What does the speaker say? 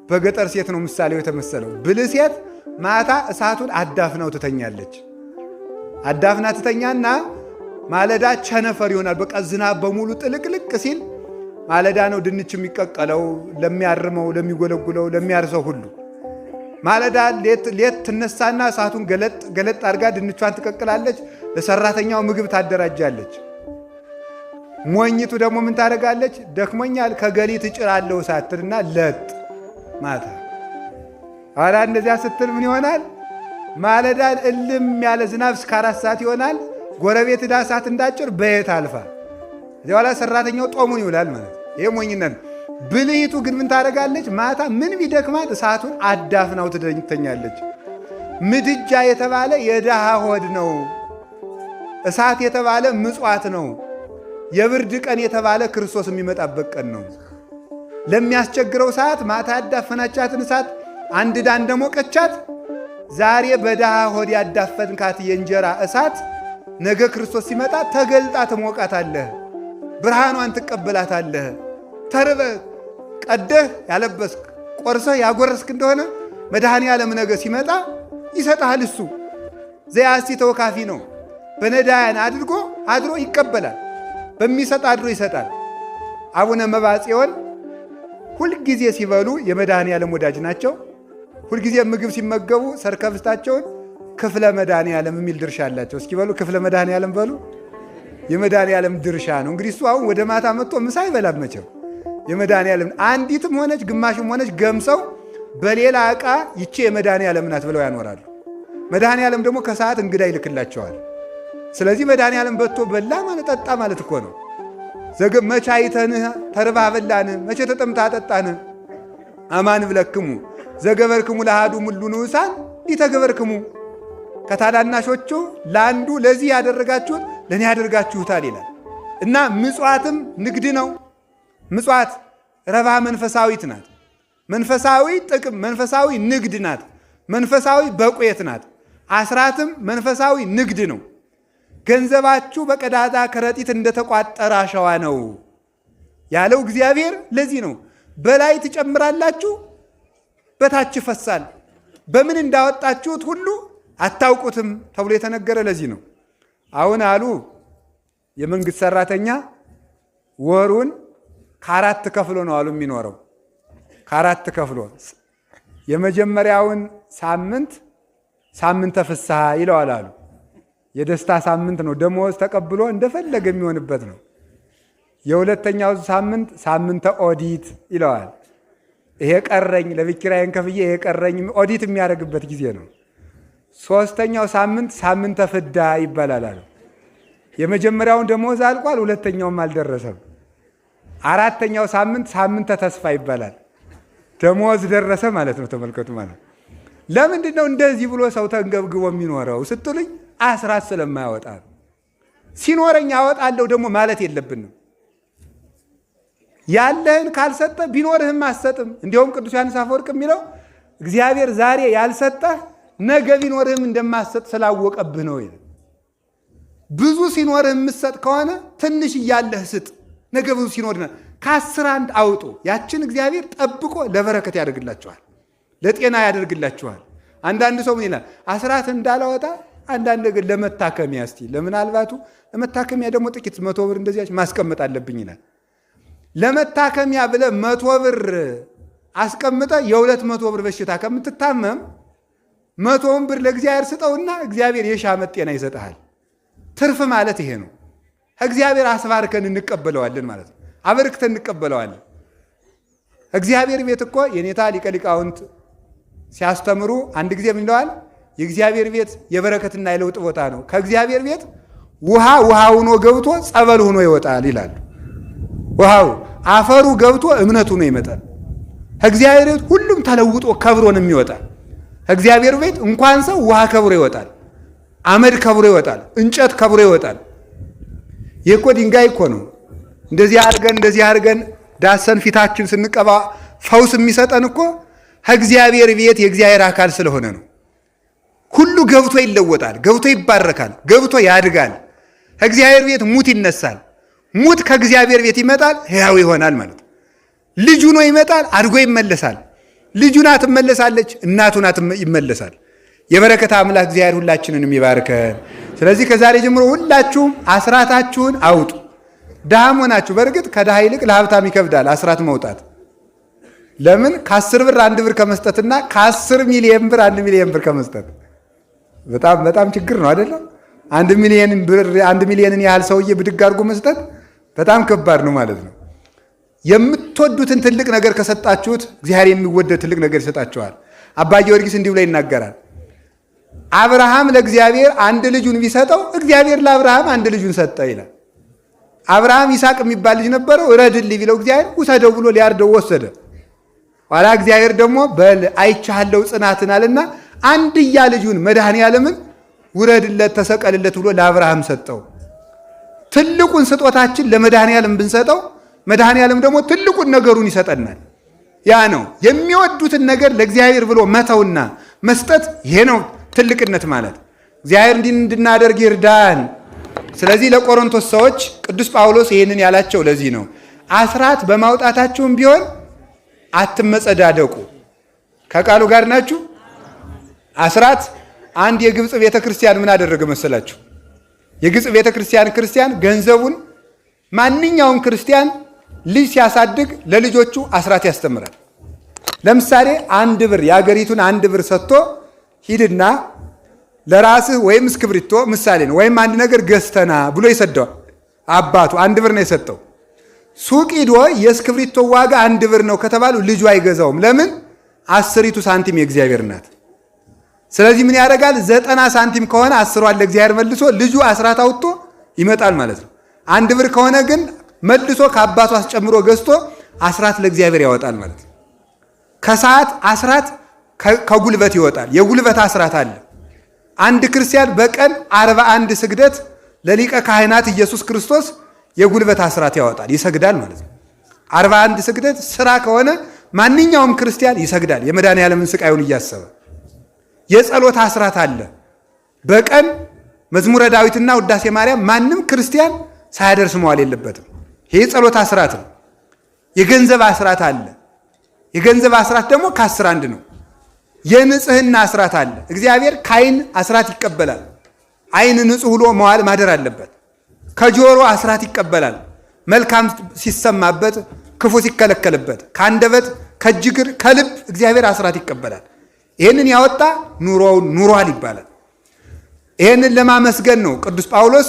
በገጠር ሴት ነው ምሳሌው የተመሰለው። ብልህ ሴት ማታ እሳቱን አዳፍናው ትተኛለች። አዳፍና ትተኛና ማለዳ ቸነፈር ይሆናል። በቃ ዝናብ በሙሉ ጥልቅልቅ ሲል ማለዳ ነው ድንች የሚቀቀለው ለሚያርመው፣ ለሚጎለጉለው፣ ለሚያርሰው ሁሉ። ማለዳ ሌት ትነሳና እሳቱን ገለጥ አድርጋ ድንቿን ትቀቅላለች። ለሰራተኛው ምግብ ታደራጃለች። ሞኝቱ ደግሞ ምን ታደርጋለች? ደክሞኛል ከገሊት እጭራለሁ ሳትልና ለጥ ማታ አራ እንደዚያ ስትል ምን ይሆናል? ማለዳ እልም ያለ ዝናብ እስከ 4 ሰዓት ይሆናል። ጎረቤት ዳ እሳት እንዳጭር በየት አልፋ እዚያ በኋላ ሰራተኛው ጦሙን ይውላል ማለት ይሄ ሞኝነት ነው። ብልሂቱ ግን ምን ታደርጋለች? ማታ ምን ቢደክማት እሳቱን አዳፍናው ትተኛለች። ምድጃ የተባለ የድሃ ሆድ ነው። እሳት የተባለ ምጽዋት ነው። የብርድ ቀን የተባለ ክርስቶስ የሚመጣበት ቀን ነው። ለሚያስቸግረው ሰዓት ማታ ያዳፈናቻትን እሳት አንድ ዳ እንደሞቀቻት ዛሬ በድሃ ሆድ ያዳፈንካት የእንጀራ እሳት ነገ ክርስቶስ ሲመጣ ተገልጣ ትሞቃታለህ፣ ብርሃኗን ትቀበላታለህ። ተርበህ ቀደህ ያለበስክ ቆርሰህ ያጎረስክ እንደሆነ መድኃኔ ዓለም ነገ ሲመጣ ይሰጥሃል። እሱ ዘያስቲ ተወካፊ ነው። በነዳያን አድሮ ይቀበላል። በሚሰጥ አድሮ ይሰጣል። አቡነ መባጽዮን ሁልጊዜ ሲበሉ የመድኃኔ ዓለም ወዳጅ ናቸው። ሁልጊዜ ምግብ ሲመገቡ ሰርከፍስታቸውን ክፍለ መድኃኔ ዓለም የሚል ድርሻ አላቸው። እስኪ በሉ ክፍለ መድኃኔ ዓለም በሉ። የመድኃኔ ዓለም ድርሻ ነው። እንግዲህ እሱ አሁን ወደ ማታ መጥቶ ምሳ አይበላም መቼም። የመድኃኔ ዓለም አንዲትም ሆነች ግማሽም ሆነች ገምሰው በሌላ ዕቃ ይቼ የመድኃኔ ዓለም ናት ብለው ያኖራሉ። መድኃኔ ዓለም ደግሞ ከሰዓት እንግዳ ይልክላቸዋል። ስለዚህ መድኃኔ ዓለም በቶ በላ ማለት ጠጣ ማለት እኮ ነው። መቼ አይተንህ ተርባህ በላን፣ መቼ ተጠምታ ጠጣን። አማን ብለክሙ ዘገበርክሙ ለአሐዱ እምእሉ ንዑሳን ኢተገበርክሙ፣ ከታናናሾቹ ለአንዱ ለዚህ ያደረጋችሁት ለእኔ ያደርጋችሁታል ይላል። እና ምጽዋትም ንግድ ነው። ምጽዋት ረባ መንፈሳዊት ናት። መንፈሳዊ ጥቅም መንፈሳዊ ንግድ ናት። መንፈሳዊ በቁየት ናት። አስራትም መንፈሳዊ ንግድ ነው። ገንዘባችሁ በቀዳዳ ከረጢት እንደተቋጠረ አሸዋ ነው ያለው እግዚአብሔር ለዚህ ነው። በላይ ትጨምራላችሁ፣ በታች ይፈሳል፣ በምን እንዳወጣችሁት ሁሉ አታውቁትም ተብሎ የተነገረ ለዚህ ነው። አሁን አሉ የመንግስት ሰራተኛ ወሩን ከአራት ከፍሎ ነው አሉ የሚኖረው። ከአራት ከፍሎ የመጀመሪያውን ሳምንተ ፍስሐ ይለዋል አሉ። የደስታ ሳምንት ነው። ደሞዝ ተቀብሎ እንደፈለገ የሚሆንበት ነው። የሁለተኛው ሳምንተ ኦዲት ይለዋል። ይሄ ቀረኝ ለብኪራይን ከፍዬ ይሄ ቀረኝ ኦዲት የሚያደርግበት ጊዜ ነው። ሶስተኛው ሳምንተ ፍዳ ይባላል አሉ። የመጀመሪያውን ደሞዝ አልቋል፣ ሁለተኛውም አልደረሰም። አራተኛው ሳምንተ ተስፋ ይባላል። ደሞዝ ደረሰ ማለት ነው። ተመልከቱ ማለት ለምንድን ነው እንደዚህ ብሎ ሰው ተንገብግቦ የሚኖረው ስትሉኝ፣ አስራት ስለማያወጣ ነው። ሲኖረኝ አወጣለሁ ደግሞ ማለት የለብንም። ያለህን ካልሰጠ ቢኖርህም አትሰጥም። እንዲሁም ቅዱስ ዮሐንስ አፈወርቅ የሚለው እግዚአብሔር ዛሬ ያልሰጠህ ነገ ቢኖርህም እንደማትሰጥ ስላወቀብህ ነው ይላል። ብዙ ሲኖርህ የምትሰጥ ከሆነ ትንሽ እያለህ ስጥ። ነገ ብዙ ሲኖር ከ10 1 አውጡ። ያችን እግዚአብሔር ጠብቆ ለበረከት ያደርግላችኋል፣ ለጤና ያደርግላችኋል። አንዳንድ ሰው ምን ይላል? አስራት እንዳላወጣ አንዳንድ ነገር ለመታከሚያ እስቲ ለምናልባቱ ለመታከሚያ ደግሞ ጥቂት 100 ብር እንደዚያች ማስቀመጥ አለብኝ ይላል። ለመታከሚያ ብለህ 100 ብር አስቀምጠ የ200 ብር በሽታ ከምትታመም 100 ብር ለእግዚአብሔር ስጠውና እግዚአብሔር የሺህ ዓመት ጤና ይሰጥሃል። ትርፍ ማለት ይሄ ነው። እግዚአብሔር አስባርከን እንቀበለዋለን ማለት ነው። አበርክተን እንቀበለዋለን። እግዚአብሔር ቤት እኮ የኔታ ሊቀ ሊቃውንት ሲያስተምሩ አንድ ጊዜ ምን ይለዋል? የእግዚአብሔር ቤት የበረከትና የለውጥ ቦታ ነው። ከእግዚአብሔር ቤት ውሃ ሆኖ ገብቶ ጸበል ሆኖ ይወጣል ይላሉ። ውሃው አፈሩ ገብቶ እምነቱ ነው ይመጣል። ከእግዚአብሔር ቤት ሁሉም ተለውጦ ከብሮ ነው የሚወጣል። ከእግዚአብሔር ቤት እንኳን ሰው ውሃ ከብሮ ይወጣል፣ አመድ ከብሮ ይወጣል፣ እንጨት ከብሮ ይወጣል። ይህ እኮ ድንጋይ እኮ ነው። እንደዚህ አድርገን ዳሰን ፊታችን ስንቀባ ፈውስ የሚሰጠን እኮ ከእግዚአብሔር ቤት የእግዚአብሔር አካል ስለሆነ ነው። ሁሉ ገብቶ ይለወጣል፣ ገብቶ ይባረካል፣ ገብቶ ያድጋል። ከእግዚአብሔር ቤት ሙት ይነሳል። ሙት ከእግዚአብሔር ቤት ይመጣል፣ ሕያው ይሆናል ማለት ነው። ልጁ ነው ይመጣል፣ አድጎ ይመለሳል። ልጁ ናት ትመለሳለች፣ እናቱ ናት ይመለሳል። የበረከት አምላክ እግዚአብሔር ሁላችንንም ይባርከን። ስለዚህ ከዛሬ ጀምሮ ሁላችሁም አስራታችሁን አውጡ። ድሃም ሆናችሁ በእርግጥ ከድሃ ይልቅ ለሀብታም ይከብዳል አስራት መውጣት። ለምን? ከ10 ብር 1 ብር ከመስጠትና ከ10 ሚሊዮን ብር 1 ሚሊዮን ብር ከመስጠት በጣም ችግር ነው አይደለም? 1 ሚሊዮን ብር 1 ሚሊዮንን ያህል ሰውዬ ብድግ አድርጎ መስጠት በጣም ከባድ ነው ማለት ነው። የምትወዱትን ትልቅ ነገር ከሰጣችሁት እግዚአብሔር የሚወደድ ትልቅ ነገር ይሰጣችኋል። አባ ጊዮርጊስ እንዲህ ብሎ ይናገራል። አብርሃም ለእግዚአብሔር 1 ልጁን ቢሰጠው እግዚአብሔር ለአብርሃም 1 ልጁን ሰጠ ይላል። አብርሃም ይስሐቅ የሚባል ልጅ ነበረው። ረድልኝ ቢለው እግዚአብሔር ውሰደው ብሎ ሊያርደው ወሰደ። ኋላ እግዚአብሔር ደግሞ በል አይቻለው ጽናትን አለና አንድያ ልጁን መድኃኔዓለምን ውረድለት ተሰቀልለት ብሎ ለአብርሃም ሰጠው። ትልቁን ስጦታችን ለመድኃኔዓለም ብንሰጠው መድኃኔዓለም ደግሞ ትልቁን ነገሩን ይሰጠናል። ያ ነው የሚወዱትን ነገር ለእግዚአብሔር ብሎ መተውና መስጠት። ይሄ ነው ትልቅነት ማለት። እግዚአብሔር እንዲህ እንድናደርግ ይርዳን። ስለዚህ ለቆሮንቶስ ሰዎች ቅዱስ ጳውሎስ ይህንን ያላቸው ለዚህ ነው። አስራት በማውጣታችሁም ቢሆን አትመጸዳደቁ። ከቃሉ ጋር ናችሁ? አስራት አንድ የግብፅ ቤተ ክርስቲያን ምን አደረገ መሰላችሁ? የግብፅ ቤተ ክርስቲያን ገንዘቡን ማንኛውም ክርስቲያን ልጅ ሲያሳድግ ለልጆቹ አስራት ያስተምራል። ለምሳሌ 1 ብር የአገሪቱን 1 ብር ሰጥቶ ሂድና ለራስህ ወይም እስክብሪቶ ምሳሌ ነው ወይም አንድ ነገር ገዝተና ብሎ ይሰደዋል። አባቱ 1 ብር ነው የሰጠው። ሱቅ ሂዶ የእስክብሪቶ ዋጋ 1 ብር ነው ከተባሉ ልጁ አይገዛውም። ለምን? 10 ሳንቲም የእግዚአብሔር ናት። ስለዚህ ምን ያደርጋል? 90 ሳንቲም ከሆነ 10ዋን ለእግዚአብሔር መልሶ ልጁ አስራት አውጥቶ ይመጣል ማለት ነው። 1 ብር ከሆነ ግን መልሶ ከአባቱ አስጨምሮ ገዝቶ አስራት ለእግዚአብሔር ያወጣል ማለት ነው። ከሰዓት አስራት ከጉልበት ይወጣል። የጉልበት አስራት አለ። አንድ ክርስቲያን በቀን 41 ስግደት ለሊቀ ካህናት ኢየሱስ ክርስቶስ የጉልበት አስራት ያወጣል፣ ይሰግዳል ማለት ነው። 41 ስግደት ስራ ከሆነ ማንኛውም ክርስቲያን ይሰግዳል፣ የመድኃኔዓለምን ስቃዩን እያሰበ። የጸሎት አስራት አለ። በቀን መዝሙረ ዳዊትና ውዳሴ ማርያም ማንም ክርስቲያን ሳያደርስ መዋል የለበትም። ይሄ ጸሎት አስራት ነው። የገንዘብ አስራት አለ። የገንዘብ አስራት ደግሞ ከ10 1 ነው። የንጽህና አስራት አለ። እግዚአብሔር ከዓይን አስራት ይቀበላል። ዓይን ንጹህ ብሎ መዋል ማደር አለበት። ከጆሮ አስራት ይቀበላል። መልካም ሲሰማበት፣ ክፉ ሲከለከልበት፣ ከአንደበት፣ ከእጅግር፣ ከልብ እግዚአብሔር አስራት ይቀበላል። ይህንን ያወጣ ኑሮውን ኑሯል ይባላል። ይህንን ለማመስገን ነው ቅዱስ ጳውሎስ